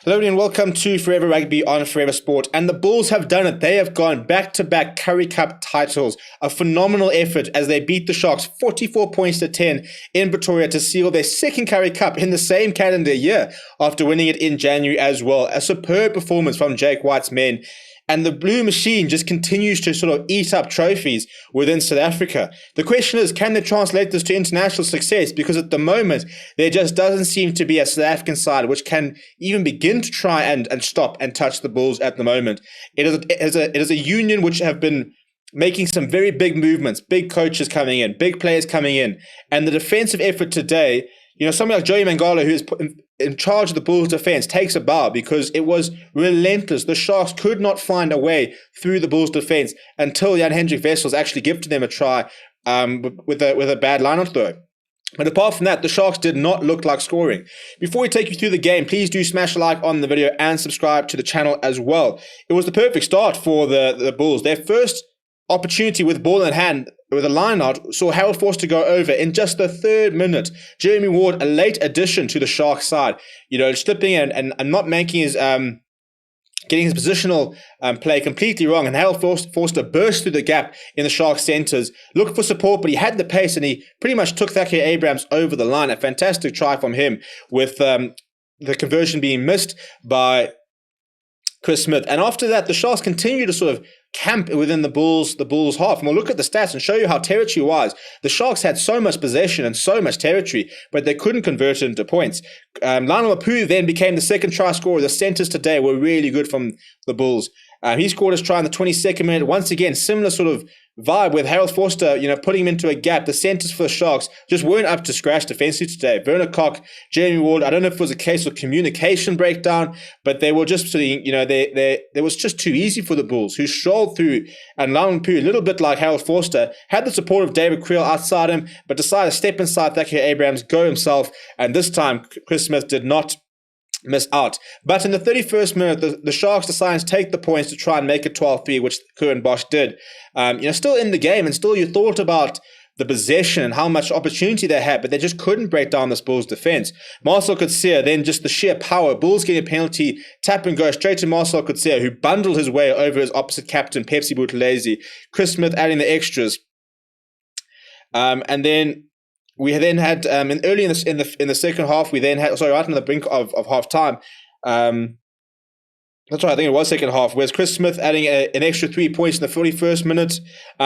Hello and welcome to Forever Rugby on Forever Sport. And the Bulls have done it. They have gone back-to-back Currie Cup titles. A phenomenal effort as they beat the Sharks 44 points to 10 in Pretoria to seal their second Currie Cup in the same calendar year after winning it in January as well. A superb performance from Jake White's men. And the Blue Machine just continues to sort of eat up trophies within South Africa. The question is, can they translate this to international success? Because at the moment, there just doesn't seem to be a South African side which can even begin to try and stop and touch the Bulls at the moment. It is a union which have been making some very big movements, big coaches coming in, big players coming in. And the defensive effort today, somebody like Joey Mangala, who is in charge of the Bulls defense, takes a bow because it was relentless. The Sharks could not find a way through the Bulls defense until Jan-Hendrik Wessels actually gifted them a try with a bad line-out throw. But apart from that, the Sharks did not look like scoring. Before we take you through the game, please do smash a like on the video and subscribe to the channel as well. It was the perfect start for the Bulls. Their first opportunity with ball in hand, with a line-out, saw Harold Forster go over in just the 3rd minute. Jeremy Ward, a late addition to the Sharks side, slipping in and not making his getting his positional play completely wrong, and Harold Forster burst through the gap in the Sharks centres, looked for support, but he had the pace and he pretty much took Thackeray Abrahams over the line. A fantastic try from him, with the conversion being missed by Chris Smith. And after that, the Sharks continue to sort of camp within the Bulls half. And we'll look at the stats and show you how territory-wise the Sharks had so much possession and so much territory, but they couldn't convert it into points. Lionel Mapu then became the second try scorer. The centres today were really good from the Bulls. He scored his try in the 22nd minute. Once again, similar sort of vibe with Harold Forster, putting him into a gap. The centres for the Sharks just weren't up to scratch defensively today. Werner Koch, Jeremy Ward, I don't know if it was a case of communication breakdown, but they were just sort of, it was just too easy for the Bulls, who strolled through, and Lionel Mapu, a little bit like Harold Forster, had the support of David Creel outside him, but decided to step inside Thackeray Abrahams, go himself, and this time Chris Smith did not miss out. But in the 31st minute, the Sharks decided to take the points to try and make it 12-3, which CURRIE did. Still in the game, and still you thought about the possession and how much opportunity they had, but they just couldn't break down this Bulls defense. Marcel Coetzee, then just the sheer power. Bulls getting a penalty, tap and go straight to Marcel Coetzee, who bundled his way over his opposite captain, Pepsi Buthelezi. Chris Smith adding the extras. And then we then had early in the second half. We then had right on the brink of half time. That's right. I think it was second half. Whereas Chris Smith adding an extra 3 points in the 41st minute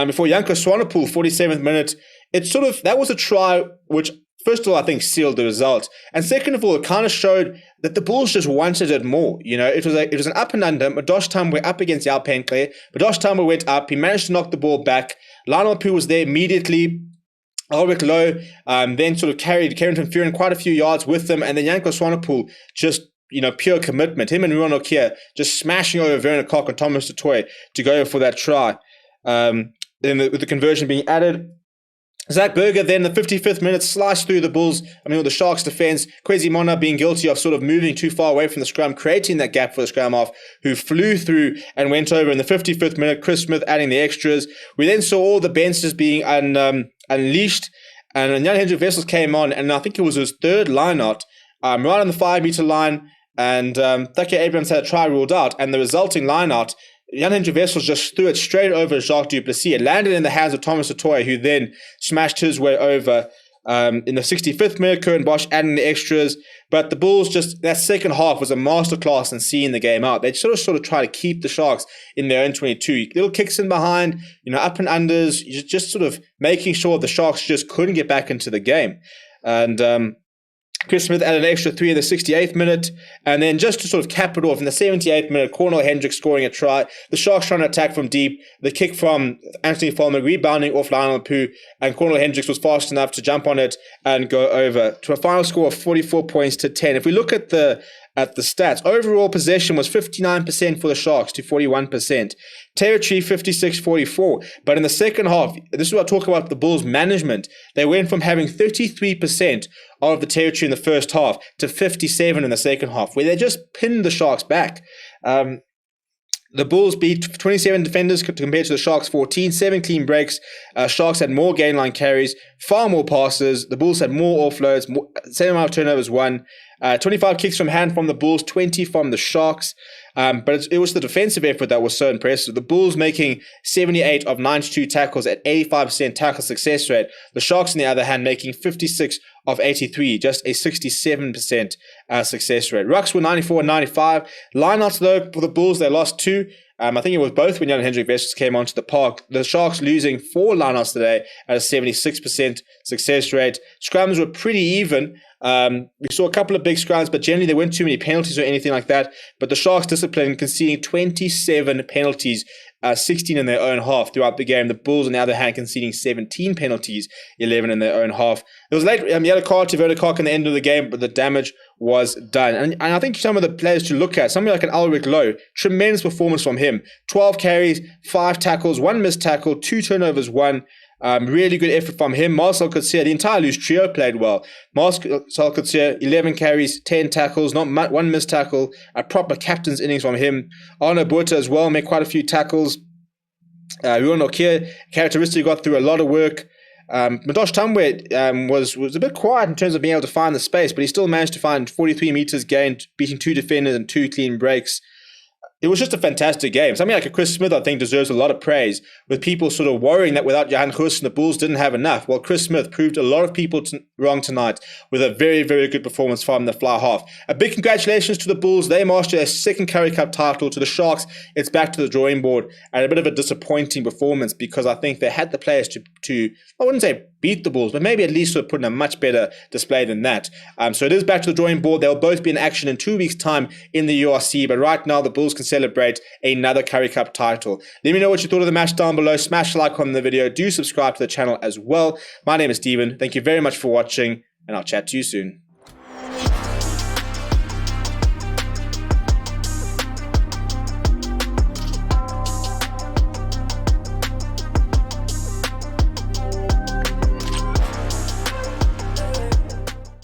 before Janko Swanepoel 47th minute. That was a try which, first of all, I think sealed the result, and second of all, it kind of showed that the Bulls just wanted it more. It was an up and under. Madosh Tambwe up against Yao Penkle. Madosh Tambwe went up. He managed to knock the ball back. Lionel Mapu was there immediately. Albert Lowe then sort of carried Carrington Furin quite a few yards with them, and then Janko Swanepoel just, pure commitment. Him and Ruan Okia just smashing over Werner Koch and Thomas du Toit to go for that try. Then with the conversion being added, Zach Berger then the 55th minute sliced through the Sharks defense. Kwesi Mona being guilty of sort of moving too far away from the scrum, creating that gap for the scrum half, who flew through and went over in the 55th minute. Chris Smith adding the extras. We then saw all the benches being unleashed, and Jan-Hendrik Wessels came on, and I think it was his third line-out, right on the 5-meter line, and Thackeray Abrahams had a try ruled out, and the resulting line-out, Jan-Hendrik Wessels just threw it straight over Jacques du Plessis. It landed in the hands of Thomas du Toit, who then smashed his way over in the 65th minute. Curran Bosch adding the extras. But the Bulls that second half was a masterclass in seeing the game out. They sort of try to keep the Sharks in their own 22. Little kicks in behind, up and unders, just sort of making sure the Sharks just couldn't get back into the game. And Chris Smith added an extra 3 in the 68th minute, and then just to sort of cap it off, in the 78th minute, Cornel Hendricks scoring a try, the Sharks trying to attack from deep, the kick from Anthony Foreman rebounding off Lionel Mapu, and Cornel Hendricks was fast enough to jump on it and go over to a final score of 44 points to 10. If we look at the stats, overall possession was 59% for the Sharks to 41%. Territory 56-44. But in the second half, this is what I talk about the Bulls' management. They went from having 33% of the territory in the first half to 57% in the second half, where they just pinned the Sharks back. The Bulls beat 27 defenders compared to the Sharks 14, 7 clean breaks. Sharks had more gain line carries, far more passes. The Bulls had more offloads, same amount of turnovers won. 25 kicks from hand from the Bulls, 20 from the Sharks. But it was the defensive effort that was so impressive. The Bulls making 78 of 92 tackles at 85% tackle success rate. The Sharks, on the other hand, making 56 of 83, just a 67% success rate. Rucks were 94 and 95. Lineouts, though, for the Bulls, they lost 2. I think it was both when Jan and Hendrik Wessels came onto the park. The Sharks losing 4 lineouts today at a 76% success rate. Scrums were pretty even. We saw a couple of big scrums, but generally there weren't too many penalties or anything like that. But the Sharks discipline, conceding 27 penalties, 16 in their own half throughout the game. The Bulls, on the other hand, conceding 17 penalties, 11 in their own half. There was a late yellow card to Verticok in the end of the game, but the damage was done. And I think some of the players to look at, somebody like an Ulrich Lowe, tremendous performance from him. 12 carries, 5 tackles, 1 missed tackle, 2 turnovers, 1. Really good effort from him. Marcel Coetzee, the entire loose trio played well. Marcel Coetzee, 11 carries, 10 tackles, not 1 missed tackle, a proper captain's innings from him. Arno Botha as well, made quite a few tackles. Ruan Okia, characteristically got through a lot of work. Madosh Tamwe was a bit quiet in terms of being able to find the space, but he still managed to find 43 meters gained, beating 2 defenders and 2 clean breaks. It was just a fantastic game. Something like a Chris Smith, I think, deserves a lot of praise, with people sort of worrying that without Johan Huss, the Bulls didn't have enough. Well, Chris Smith proved a lot of people wrong tonight with a very, very good performance from the fly half. A big congratulations to the Bulls. They mastered a second Currie Cup title. To the Sharks, it's back to the drawing board, and a bit of a disappointing performance because I think they had the players to I wouldn't say beat the Bulls, but maybe at least sort of put in a much better display than that. So it is back to the drawing board. They'll both be in action in 2 weeks' time in the URC, but right now the Bulls can celebrate another Currie Cup title. Let me know what you thought of the match down below. Smash a like on the video. Do subscribe to the channel as well. My name is Steven. Thank you very much for watching, and I'll chat to you soon.